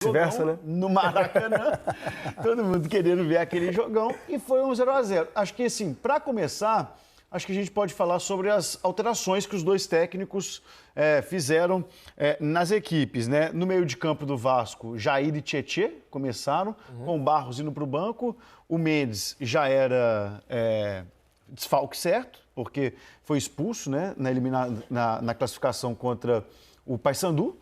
Vice-versa, né? No Maracanã, todo mundo querendo ver aquele jogão, e foi um 0-0. Acho que, assim, para começar, acho que a gente pode falar sobre as alterações que os dois técnicos fizeram nas equipes, né? No meio de campo do Vasco, Jair e Tietê começaram, com o Barros indo para o banco, o Mendes já era desfalque certo, porque foi expulso, né, na classificação contra o Paysandu,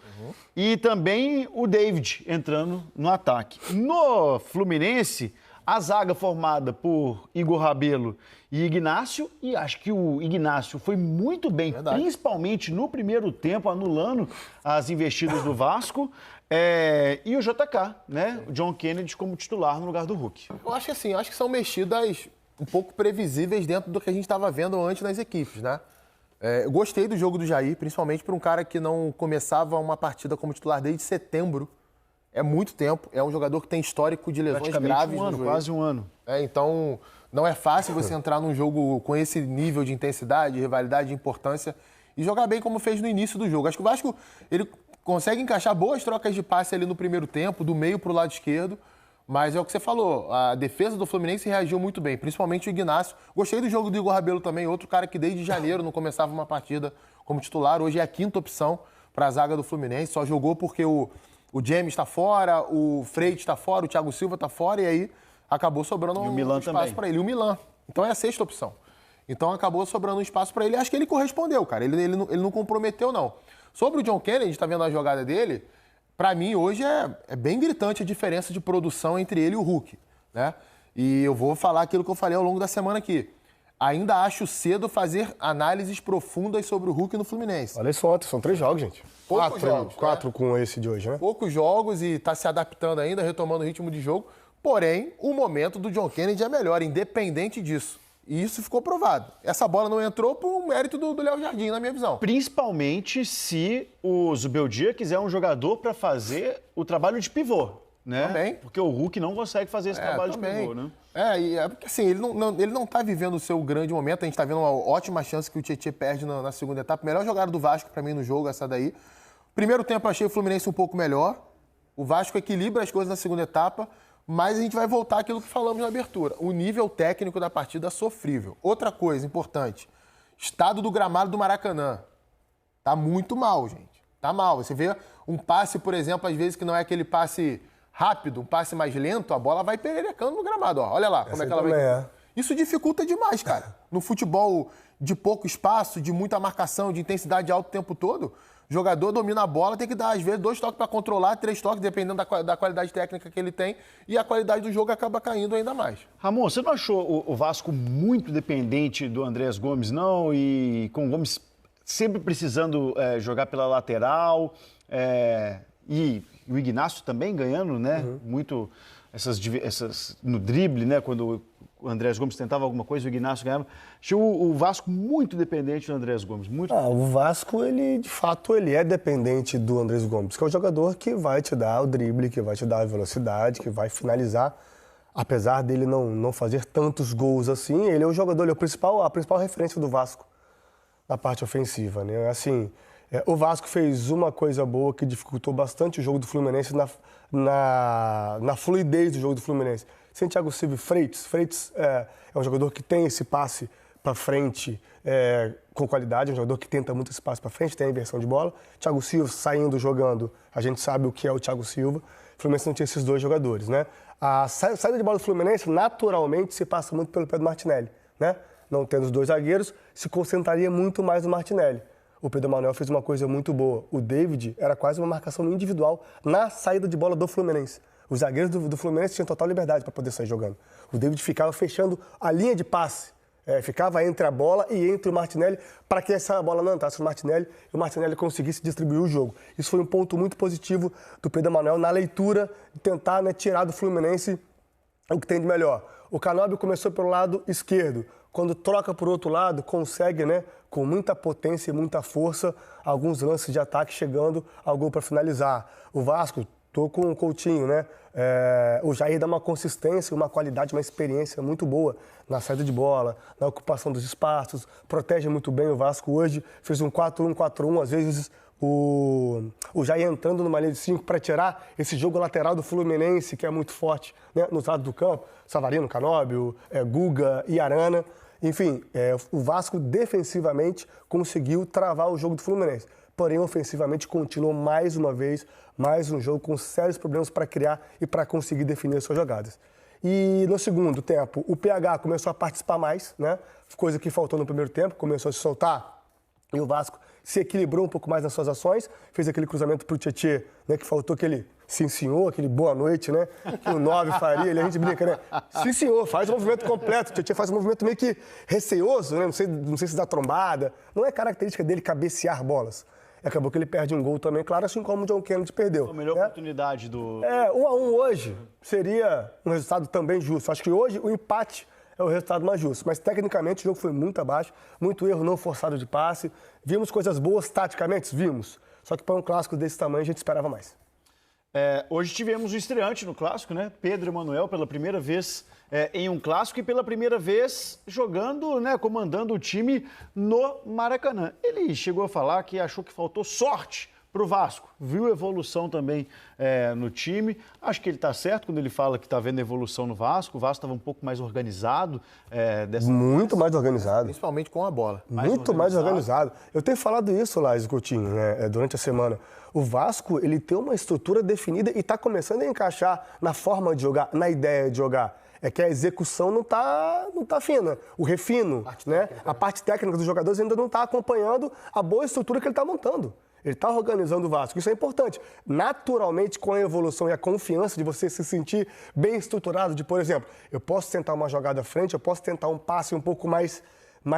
e também o David entrando no ataque. No Fluminense, a zaga formada por Igor Rabelo e Ignácio, e acho que o Ignácio foi muito bem, principalmente no primeiro tempo, anulando as investidas do Vasco, e o JK, né, o John Kennedy como titular no lugar do Hulk. Eu acho que assim, acho que são mexidas um pouco previsíveis dentro do que a gente estava vendo antes nas equipes, né? Eu gostei do jogo do Jair, principalmente para um cara que não começava uma partida como titular desde setembro. É muito tempo. É um jogador que tem histórico de lesões graves. Quase um ano. Então, não é fácil você entrar num jogo com esse nível de intensidade, rivalidade, de importância e jogar bem como fez no início do jogo. Acho que o Vasco ele consegue encaixar boas trocas de passe ali no primeiro tempo, do meio para o lado esquerdo. Mas é o que você falou, a defesa do Fluminense reagiu muito bem, principalmente o Ignácio. Gostei do jogo do Igor Rabelo também, outro cara que desde janeiro não começava uma partida como titular. Hoje é a quinta opção para a zaga do Fluminense, só jogou porque o James está fora, o Freite está fora, o Thiago Silva está fora, e aí acabou sobrando um espaço para ele. E o Milan. Então é a sexta opção. Então acabou sobrando um espaço para ele. Acho que ele correspondeu, cara. Ele não comprometeu, não. Sobre o John Kennedy, a gente está vendo a jogada dele. Para mim, hoje é bem gritante a diferença de produção entre ele e o Hulk, né? E eu vou falar aquilo que eu falei ao longo da semana aqui. Ainda acho cedo fazer análises profundas sobre o Hulk no Fluminense. Olha só, são 3 jogos, gente. Quatro né? Com esse de hoje, né? Poucos jogos e está se adaptando ainda, retomando o ritmo de jogo. Porém, o momento do John Kennedy é melhor, independente disso. E isso ficou provado. Essa bola não entrou por mérito do Léo Jardim, na minha visão. Principalmente se o Zubeldia quiser um jogador para fazer o trabalho de pivô, né? Também. Porque o Hulk não consegue fazer esse trabalho de pivô, né? Porque assim, ele não tá vivendo o seu grande momento. A gente tá vendo uma ótima chance que o Tietê perde na segunda etapa. Melhor jogada do Vasco para mim no jogo, essa daí. Primeiro tempo eu achei o Fluminense um pouco melhor. O Vasco equilibra as coisas na segunda etapa. Mas a gente vai voltar àquilo que falamos na abertura. O nível técnico da partida sofrível. Outra coisa importante. Estado do gramado do Maracanã. Tá muito mal, gente. Tá mal. Você vê um passe, por exemplo, às vezes que não é aquele passe rápido, um passe mais lento, a bola vai pererecando no gramado. Ó. Olha lá como é que ela vai... Isso dificulta demais, cara. No futebol de pouco espaço, de muita marcação, de intensidade alta o tempo todo, o jogador domina a bola, tem que dar, às vezes, 2 toques para controlar, 3 toques, dependendo da qualidade técnica que ele tem, e a qualidade do jogo acaba caindo ainda mais. Ramon, você não achou o Vasco muito dependente do Andrés Gomes, não? E com o Gomes sempre precisando jogar pela lateral, e o Ignácio também ganhando, né? Muito essas no drible, né? Quando o Andrés Gomes tentava alguma coisa, o Ignácio ganhava. Achei o Vasco muito dependente do Andrés Gomes. O Vasco, de fato, ele é dependente do Andrés Gomes, que é o jogador que vai te dar o drible, que vai te dar a velocidade, que vai finalizar. Apesar dele não fazer tantos gols assim, ele é o jogador, ele é a principal referência do Vasco na parte ofensiva, né? Assim, o Vasco fez uma coisa boa que dificultou bastante o jogo do Fluminense na fluidez do jogo do Fluminense. Sem Thiago Silva e Freitas. Freitas é um jogador que tem esse passe para frente com qualidade, é um jogador que tenta muito esse passe para frente, tem a inversão de bola. Thiago Silva saindo, jogando, a gente sabe o que é o Thiago Silva. O Fluminense não tinha esses 2 jogadores, né? A saída de bola do Fluminense, naturalmente, se passa muito pelo pé do Martinelli, né? Não tendo os 2 zagueiros, se concentraria muito mais no Martinelli. O Pedro Manuel fez uma coisa muito boa. O David era quase uma marcação individual na saída de bola do Fluminense. Os zagueiros do Fluminense tinham total liberdade para poder sair jogando. O David ficava fechando a linha de passe. Ficava entre a bola e entre o Martinelli para que essa bola não entrasse no Martinelli e o Martinelli conseguisse distribuir o jogo. Isso foi um ponto muito positivo do Pedro Manuel na leitura de tentar, né, tirar do Fluminense o que tem de melhor. O Canóbio começou pelo lado esquerdo. Quando troca por outro lado, consegue, né, com muita potência e muita força, alguns lances de ataque chegando ao gol para finalizar. O Vasco, tô com o Coutinho, né? O Jair dá uma consistência, uma qualidade, uma experiência muito boa na saída de bola, na ocupação dos espaços, protege muito bem o Vasco hoje, fez um 4-1-4-1, às vezes o Jair entrando numa linha de 5 para tirar esse jogo lateral do Fluminense, que é muito forte, né, no lado do campo, Savarino, Canóbio, Guga e Arana. Enfim, o Vasco defensivamente conseguiu travar o jogo do Fluminense. Porém, ofensivamente, continuou mais uma vez, mais um jogo com sérios problemas para criar e para conseguir definir as suas jogadas. E no segundo tempo, o PH começou a participar mais, né? Coisa que faltou no primeiro tempo, começou a se soltar. E o Vasco se equilibrou um pouco mais nas suas ações, fez aquele cruzamento para o Tietê, né? Que faltou aquele sim senhor, aquele boa noite, né? Que o 9 faria, a gente brinca, né? Sim senhor, faz o movimento completo. O Tietê faz um movimento meio que receoso, né? Não sei se dá trombada. Não é característica dele cabecear bolas. Acabou que ele perde um gol também, claro, assim como o John Kennedy perdeu. Foi a melhor oportunidade do... 1-1 hoje seria um resultado também justo. Acho que hoje o empate é o resultado mais justo. Mas tecnicamente o jogo foi muito abaixo, muito erro não forçado de passe. Vimos coisas boas taticamente? Vimos. Só que para um clássico desse tamanho a gente esperava mais. Hoje tivemos o estreante no clássico, né? Pedro Emanuel, pela primeira vez em um clássico e pela primeira vez jogando, né, comandando o time no Maracanã. Ele chegou a falar que achou que faltou sorte para o Vasco. Viu evolução também no time. Acho que ele está certo quando ele fala que está vendo evolução no Vasco. O Vasco estava um pouco mais organizado. Muito mais organizado. Principalmente com a bola. Muito mais organizado. Eu tenho falado isso, Laís Coutinho, né, durante a semana. O Vasco, ele tem uma estrutura definida e está começando a encaixar na forma de jogar, na ideia de jogar. É que a execução não tá fina. O refino, né? A parte técnica dos jogadores ainda não está acompanhando a boa estrutura que ele está montando. Ele está organizando o Vasco. Isso é importante. Naturalmente, com a evolução e a confiança de você se sentir bem estruturado, de, por exemplo, eu posso tentar uma jogada à frente, eu posso tentar um passe um pouco mais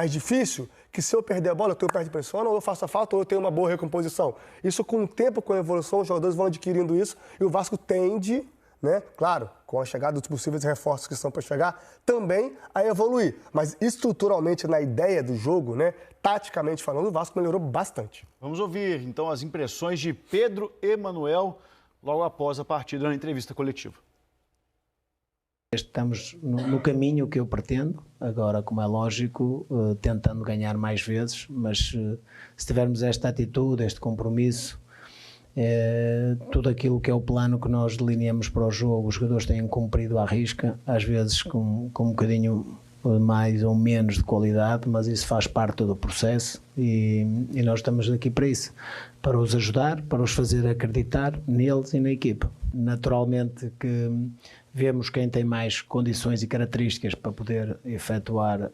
difícil, que se eu perder a bola, eu perco pressão, ou eu faço a falta, ou eu tenho uma boa recomposição. Isso, com o tempo, com a evolução, os jogadores vão adquirindo isso e o Vasco tende, né, claro, com a chegada dos possíveis reforços que estão para chegar, também a evoluir. Mas estruturalmente, na ideia do jogo, né, taticamente falando, o Vasco melhorou bastante. Vamos ouvir, então, as impressões de Pedro Emanuel logo após a partida na entrevista coletiva. Estamos no caminho que eu pretendo, agora, como é lógico, tentando ganhar mais vezes, mas se tivermos esta atitude, este compromisso, tudo aquilo que é o plano que nós delineamos para o jogo, os jogadores têm cumprido à risca, às vezes com um bocadinho mais ou menos de qualidade, mas isso faz parte do processo e nós estamos aqui para isso, para os ajudar, para os fazer acreditar neles e na equipa. Naturalmente que vemos quem tem mais condições e características para poder efetuar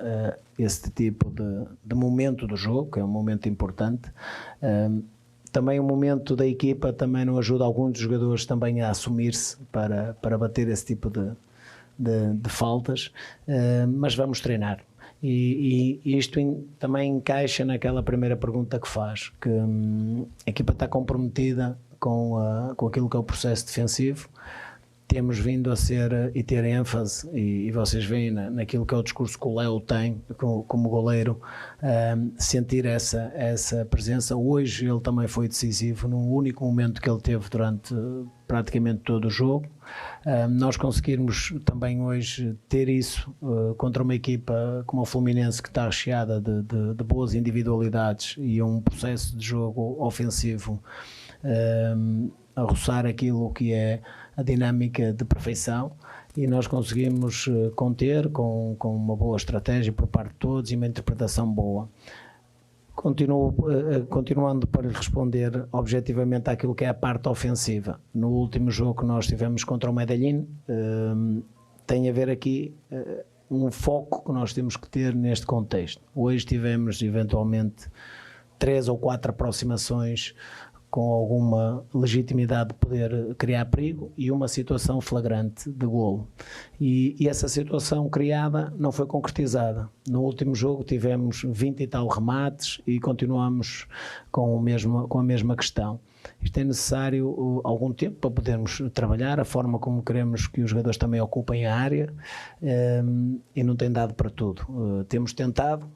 esse tipo de momento do jogo, que é um momento importante. Também o momento da equipa também não ajuda alguns dos jogadores também a assumir-se para bater esse tipo de faltas, mas vamos treinar. E isto também encaixa naquela primeira pergunta que faz, que a equipa está comprometida com aquilo que é o processo defensivo. Temos vindo a ser e ter ênfase, e vocês veem naquilo que é o discurso que o Léo tem como goleiro, sentir essa presença. Hoje ele também foi decisivo num único momento que ele teve durante praticamente todo o jogo. Nós conseguirmos também hoje ter isso contra uma equipa como o Fluminense, que está recheada de boas individualidades e um processo de jogo ofensivo a roçar aquilo que é a dinâmica de perfeição, e nós conseguimos conter com uma boa estratégia por parte de todos e uma interpretação boa. Continuando para responder objetivamente àquilo que é a parte ofensiva. No último jogo que nós tivemos contra o Medellín, tem a ver aqui um foco que nós temos que ter neste contexto. Hoje tivemos eventualmente 3 ou 4 aproximações com alguma legitimidade de poder criar perigo e uma situação flagrante de golo. E essa situação criada não foi concretizada. No último jogo tivemos 20 e tal remates e continuamos com a mesma questão. Isto é necessário algum tempo para podermos trabalhar a forma como queremos que os jogadores também ocupem a área, e não tem dado para tudo. Temos tentado,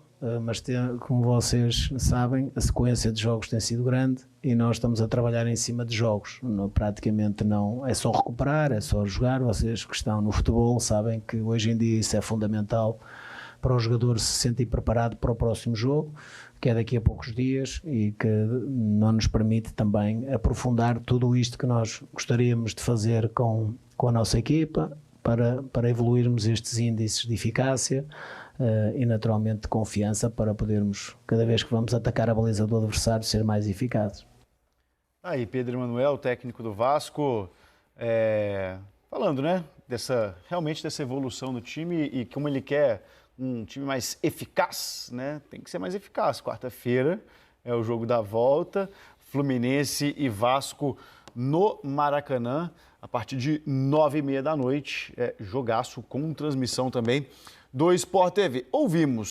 mas como vocês sabem, a sequência de jogos tem sido grande e nós estamos a trabalhar em cima de jogos. Praticamente não é só recuperar, é só jogar. Vocês que estão no futebol sabem que hoje em dia isso é fundamental para o jogador se sentir preparado para o próximo jogo, que é daqui a poucos dias, e que não nos permite também aprofundar tudo isto que nós gostaríamos de fazer com a nossa equipa, para evoluirmos estes índices de eficácia e naturalmente de confiança, para podermos, cada vez que vamos atacar a baliza do adversário, ser mais eficazes. Aí, Pedro Emanuel, técnico do Vasco, falando, né, realmente dessa evolução do time e como ele quer um time mais eficaz, né? Tem que ser mais eficaz. Quarta-feira é o jogo da volta, Fluminense e Vasco no Maracanã, a partir de 9h30 da noite. Jogaço com transmissão também do Sport TV. Ouvimos